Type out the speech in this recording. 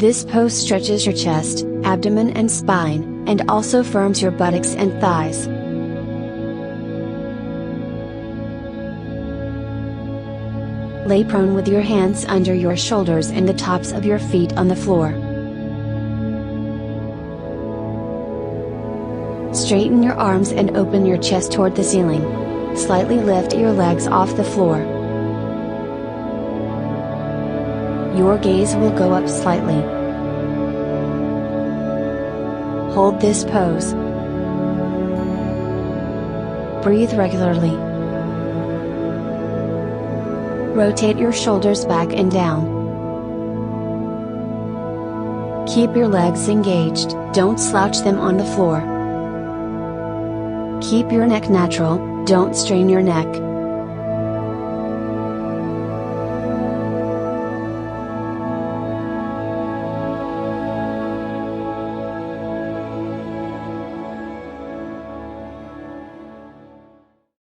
This pose stretches your chest, abdomen and spine, and also firms your buttocks and thighs. Lay prone with your hands under your shoulders and the tops of your feet on the floor. Straighten your arms and open your chest toward the ceiling. Slightly lift your legs off the floor. Your gaze will go up slightly. Hold this pose. Breathe regularly. Rotate your shoulders back and down. Keep your legs engaged, don't slouch them on the floor. Keep your neck natural, don't strain your neck.